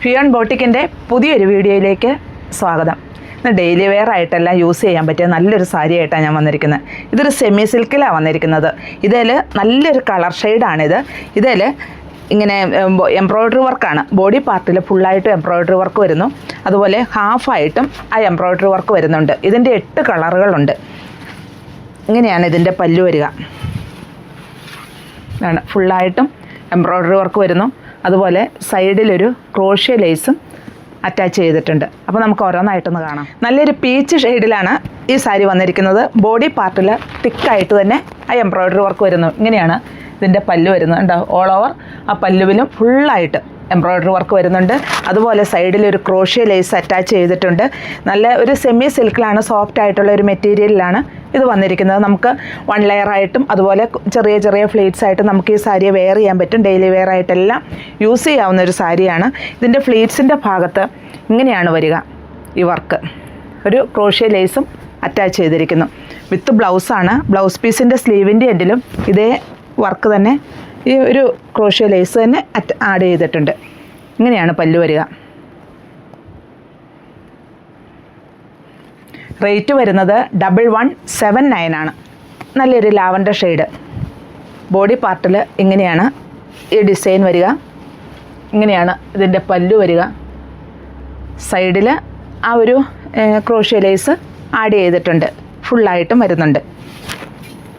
ഫിയോൺ ബോട്ടിക്കിൻ്റെ പുതിയൊരു വീഡിയോയിലേക്ക് സ്വാഗതം. ഇന്ന് ഡെയിലി വെയർ ആയിട്ടെല്ലാം യൂസ് ചെയ്യാൻ പറ്റിയ നല്ലൊരു സാരി ആയിട്ടാണ് ഞാൻ വന്നിരിക്കുന്നത്. ഇതൊരു സെമി സിൽക്കിലാണ് വന്നിരിക്കുന്നത്. ഇതിൽ നല്ലൊരു കളർ ഷെയ്ഡാണിത്. ഇതിൽ ഇങ്ങനെ എംബ്രോയ്ഡറി വർക്കാണ്. ബോഡി പാർട്ടിൽ ഫുള്ളായിട്ടും എംബ്രോയ്ഡറി വർക്ക് വരുന്നു, അതുപോലെ ഹാഫായിട്ടും ആ എംബ്രോയ്ഡറി വർക്ക് വരുന്നുണ്ട്. ഇതിൻ്റെ 8 കളറുകളുണ്ട്. ഇങ്ങനെയാണ് ഇതിൻ്റെ പല്ലു വരിക. ഫുള്ളായിട്ടും എംബ്രോയ്ഡറി വർക്ക് വരുന്നു, അതുപോലെ സൈഡിലൊരു ക്രോഷ്യ ലേസും അറ്റാച്ച് ചെയ്തിട്ടുണ്ട്. അപ്പോൾ നമുക്ക് ഓരോന്നായിട്ടൊന്ന് കാണാം. നല്ലൊരു പീച്ച് ഷെയ്ഡിലാണ് ഈ സാരി വന്നിരിക്കുന്നത്. ബോഡി പാർട്ടിൽ തിക്കായിട്ട് തന്നെ ആ എംബ്രോയ്ഡറി വർക്ക് വരുന്നു. ഇങ്ങനെയാണ് ഇതിൻ്റെ പല്ലു വരുന്നത്. ഉണ്ടാവും ഓൾ ഓവർ ആ പല്ലുവിലും ഫുള്ളായിട്ട് എംബ്രോയ്ഡറി വർക്ക് വരുന്നുണ്ട്. അതുപോലെ സൈഡിലൊരു ക്രോഷ്യ ലേസ് അറ്റാച്ച് ചെയ്തിട്ടുണ്ട്. നല്ല ഒരു സെമി സിൽക്കിലാണ്, സോഫ്റ്റ് ആയിട്ടുള്ള ഒരു മെറ്റീരിയലിലാണ് ഇത് വന്നിരിക്കുന്നത്. നമുക്ക് 1 ലെയറായിട്ടും അതുപോലെ ചെറിയ ചെറിയ ഫ്ലീറ്റ്സ് ആയിട്ടും നമുക്ക് ഈ സാരിയെ വെയർ ചെയ്യാൻ പറ്റും. ഡെയിലി വെയർ ആയിട്ടെല്ലാം യൂസ് ചെയ്യാവുന്ന ഒരു സാരിയാണ്. ഇതിൻ്റെ ഫ്ലീറ്റ്സിൻ്റെ ഭാഗത്ത് ഇങ്ങനെയാണ് വരിക ഈ വർക്ക്. ഒരു ക്രോഷ്യ ലേസും അറ്റാച്ച് ചെയ്തിരിക്കുന്നു. വിത്ത് ബ്ലൗസാണ്. ബ്ലൗസ് പീസിൻ്റെ സ്ലീവിൻ്റെ എൻഡിലും ഇതേ വർക്ക് തന്നെ, ഈ ഒരു ക്രോഷ്യ ലേസ് തന്നെ ആഡ് ചെയ്തിട്ടുണ്ട്. ഇങ്ങനെയാണ് പല്ലു വരിക. റേറ്റ് വരുന്നത് 1179 ആണ്. നല്ലൊരു ലാവൻഡർ ഷെയ്ഡ്. ബോഡി പാർട്ടിൽ ഇങ്ങനെയാണ് ഈ ഡിസൈൻ വരിക. ഇങ്ങനെയാണ് ഇതിൻ്റെ പല്ലു വരിക. സൈഡിൽ ആ ഒരു ക്രോഷ്യ ലേസ് ആഡ് ചെയ്തിട്ടുണ്ട്. ഫുള്ളായിട്ടും വരുന്നുണ്ട്.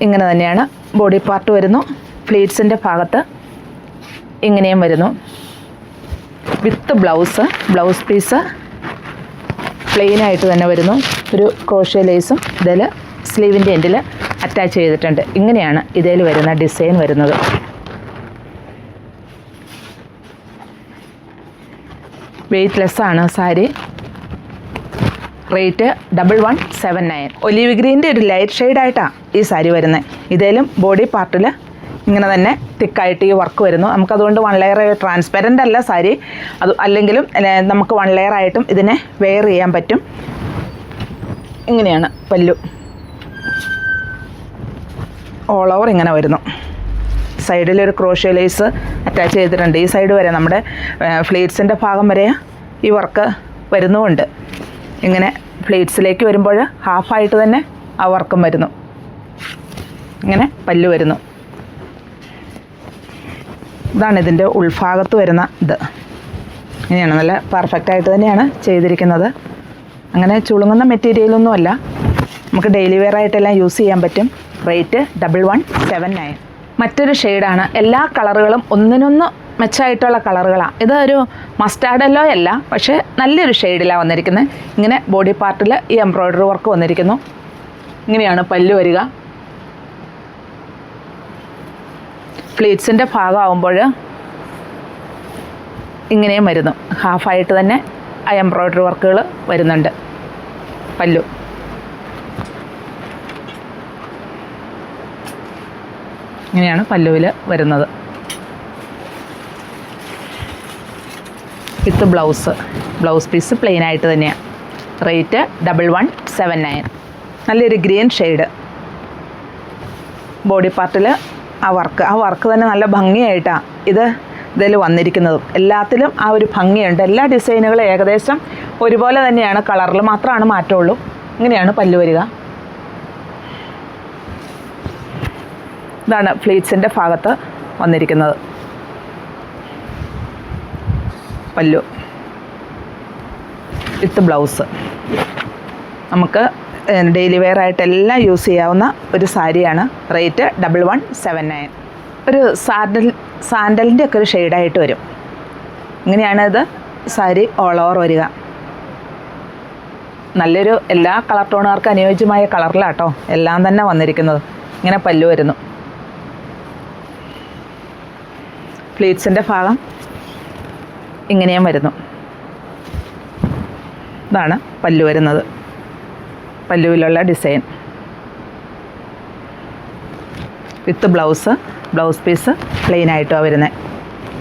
ഇങ്ങനെ തന്നെയാണ് ബോഡി പാർട്ട് വരുന്നു. ഫ്ലീറ്റ്സിൻ്റെ ഭാഗത്ത് ഇങ്ങനെയും വരുന്നു. വിത്ത് ബ്ലൗസ് പീസ് പ്ലെയിനായിട്ട് തന്നെ വരുന്നു. ഒരു ക്രോഷ്യ ലേസും ഇതിൽ സ്ലീവിൻ്റെ എൻഡിൽ അറ്റാച്ച് ചെയ്തിട്ടുണ്ട്. ഇങ്ങനെയാണ് ഇതിൽ വരുന്ന ഡിസൈൻ വരുന്നത്. വെയ്റ്റ്ലെസ്സാണ് സാരി. റേറ്റ് 1179. ഒലീവ് ഗ്രീൻ്റെ ഒരു ലൈറ്റ് ഷെയ്ഡായിട്ടാണ് ഈ സാരി വരുന്നത്. ഇതിലും ബോഡി പാർട്ടിൽ ഇങ്ങനെ തന്നെ തിക്കായിട്ട് ഈ വർക്ക് വരുന്നു. നമുക്കതുകൊണ്ട് 1 ലെയർ ട്രാൻസ്പെറൻ്റ് അല്ല സാരി, അത് അല്ലെങ്കിലും നമുക്ക് 1 ലെയർ ആയിട്ടും ഇതിനെ വെയർ ചെയ്യാൻ പറ്റും. ഇങ്ങനെയാണ് പല്ലു. ഓൾ ഓവർ ഇങ്ങനെ വരുന്നു. സൈഡിലൊരു ക്രോഷ്യ ലേസ് അറ്റാച്ച് ചെയ്തിട്ടുണ്ട്. ഈ സൈഡ് വരെ നമ്മുടെ ഫ്ലീറ്റ്സിൻ്റെ ഭാഗം വരെ ഈ വർക്ക് വരുന്നുമുണ്ട്. ഇങ്ങനെ ഫ്ലീറ്റ്സിലേക്ക് വരുമ്പോൾ ഹാഫായിട്ട് തന്നെ ആ വർക്കും വരുന്നു. ഇങ്ങനെ പല്ലു വരുന്നു. ഇതാണ് ഇതിൻ്റെ ഉൾഭാഗത്ത് വരുന്ന ഇത്. ഇങ്ങനെയാണ് നല്ല പെർഫെക്റ്റായിട്ട് തന്നെയാണ് ചെയ്തിരിക്കുന്നത്. അങ്ങനെ ചുളുങ്ങുന്ന മെറ്റീരിയലൊന്നുമല്ല. നമുക്ക് ഡെയിലി വെയർ ആയിട്ടെല്ലാം യൂസ് ചെയ്യാൻ പറ്റും. റേറ്റ് 1179. മറ്റൊരു ഷെയ്ഡാണ്. എല്ലാ കളറുകളും ഒന്നിനൊന്ന് മെച്ചമായിട്ടുള്ള കളറുകളാണ്. ഇതൊരു മസ്റ്റാർഡ് യെല്ലോ അല്ല, പക്ഷേ നല്ലൊരു ഷെയ്ഡിലാണ് വന്നിരിക്കുന്നത്. ഇങ്ങനെ ബോഡി പാർട്ടിൽ ഈ എംബ്രോയ്ഡറി വർക്ക് വന്നിരിക്കുന്നു. ഇങ്ങനെയാണ് പല്ലു വരിക. ഫ്ലീറ്റ്സിൻ്റെ ഭാഗമാകുമ്പോൾ ഇങ്ങനെയും വരുന്നു. ഹാഫായിട്ട് തന്നെ ആ എംബ്രോയ്ഡറി വർക്കുകൾ വരുന്നുണ്ട്. പല്ലു ഇങ്ങനെയാണ് പല്ലുവിൽ വരുന്നത്. വിത്ത് ബ്ലൗസ് പീസ് പ്ലെയിനായിട്ട് തന്നെയാണ്. റേറ്റ് 1179. നല്ലൊരു ഗ്രീൻ ഷെയ്ഡ്. ബോഡി പാർട്ടിൽ ആ വർക്ക് തന്നെ നല്ല ഭംഗിയായിട്ടാണ് ഇതിൽ വന്നിരിക്കുന്നതും. എല്ലാത്തിലും ആ ഒരു ഭംഗിയുണ്ട്. എല്ലാ ഡിസൈനുകളും ഏകദേശം ഒരുപോലെ തന്നെയാണ്. കളറിൽ മാത്രമാണ് മാറ്റമുള്ളൂ. ഇങ്ങനെയാണ് പല്ലു വരിക. ഇതാണ് ഫ്ലീറ്റ്സിൻ്റെ ഭാഗത്ത് വന്നിരിക്കുന്നത് പല്ലു വിത്ത് ബ്ലൗസ്. നമുക്ക് ഡെയിലി വെയർ ആയിട്ടെല്ലാം യൂസ് ചെയ്യാവുന്ന ഒരു സാരിയാണ്. റേറ്റ് 1179. ഒരു സാൻഡലിൻ്റെ ഒക്കെ ഒരു ഷെയ്ഡായിട്ട് വരും. ഇങ്ങനെയാണ് ഇത് സാരി ഓൾ ഓവർ വരിക. നല്ലൊരു എല്ലാ കളർ ടോണുകാർക്ക് അനുയോജ്യമായ കളറിലാട്ടോ എല്ലാം തന്നെ വന്നിരിക്കുന്നത്. ഇങ്ങനെ പല്ലു വരുന്നു. ഫ്ലീറ്റ്സിൻ്റെ ഭാഗം ഇങ്ങനെയും വരുന്നു. ഇതാണ് പല്ലു വരുന്നത്. പല്ലുവിലുള്ള ഡിസൈൻ വിത്ത് ബ്ലൗസ് പീസ് പ്ലെയിനായിട്ടാണ് വരുന്നത്.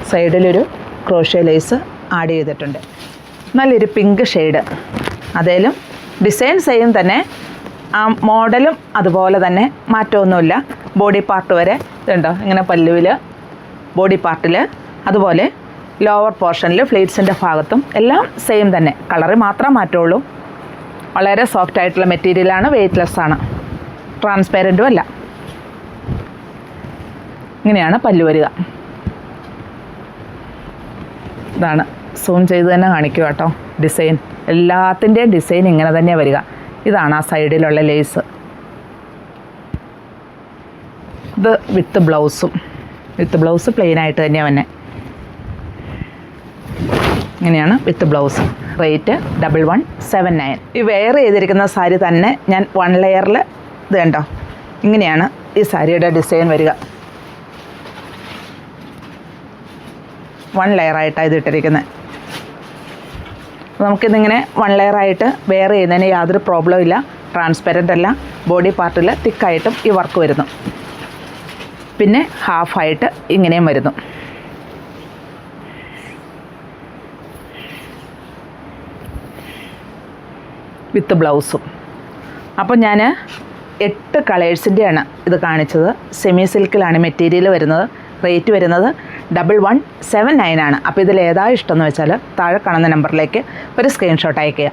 സൈഡിലൊരു ക്രോഷ്യ ലേസ് ആഡ് ചെയ്തിട്ടുണ്ട്. നല്ലൊരു പിങ്ക് ഷെയ്ഡ്. അതേലും ഡിസൈൻ സെയിം തന്നെ, ആ മോഡലും അതുപോലെ തന്നെ, മാറ്റമൊന്നുമില്ല. ബോഡി പാർട്ട് വരെ ഇതുണ്ടോ ഇങ്ങനെ പല്ലുവിൽ ബോഡി പാർട്ടിൽ, അതുപോലെ ലോവർ പോർഷനിൽ ഫ്ലീറ്റ്സിൻ്റെ ഭാഗത്തും എല്ലാം സെയിം തന്നെ, കളറ് മാത്രം മാറ്റുള്ളൂ. വളരെ സോഫ്റ്റ് ആയിട്ടുള്ള മെറ്റീരിയലാണ്, വെയ്റ്റ്ലെസ് ആണ്, ട്രാൻസ്പെറൻറ്റും അല്ല. ഇങ്ങനെയാണ് പല്ലു വരിക. ഇതാണ് സൂം ചെയ്ത് തന്നെ കാണിക്കുക കേട്ടോ. ഡിസൈൻ എല്ലാത്തിൻ്റെയും ഡിസൈൻ ഇങ്ങനെ തന്നെ വരിക. ഇതാണ് ആ സൈഡിലുള്ള ലേസ്. ഇത് വിത്ത് ബ്ലൗസ് പ്ലെയിൻ ആയിട്ട് തന്നെയാണ് വന്നെ. ഇങ്ങനെയാണ് വിത്ത് ബ്ലൗസ്. റേറ്റ് 1179. ഈ വെയർ ചെയ്തിരിക്കുന്ന സാരി തന്നെ ഞാൻ 1 ലെയറിൽ ഇത് കണ്ടോ, ഇങ്ങനെയാണ് ഈ സാരിയുടെ ഡിസൈൻ വരിക. 1 ലെയറായിട്ടാണ് ഇത് ഇട്ടിരിക്കുന്നത്. നമുക്കിതിങ്ങനെ 1 ലെയറായിട്ട് വെയർ ചെയ്യുന്നതിന് യാതൊരു പ്രോബ്ലം ഇല്ല. ട്രാൻസ്പെറൻ്റ് അല്ല. ബോഡി പാർട്ടിൽ തിക്കായിട്ടും ഈ വർക്ക് വരുന്നു. പിന്നെ ഹാഫായിട്ട് ഇങ്ങനെയും വരുന്നു. വിത്ത് ബ്ലൗസും. അപ്പോൾ ഞാൻ 8 കളേഴ്സിൻ്റെയാണ് ഇത് കാണിച്ചത്. സെമി സിൽക്കിലാണ് മെറ്റീരിയൽ വരുന്നത്. റേറ്റ് വരുന്നത് 1179 ആണ്. അപ്പോൾ ഇതിൽ ഏതാ ഇഷ്ടമെന്ന് വെച്ചാൽ താഴെ കാണുന്ന നമ്പറിലേക്ക് ഒരു സ്ക്രീൻഷോട്ട് അയയ്ക്കുക.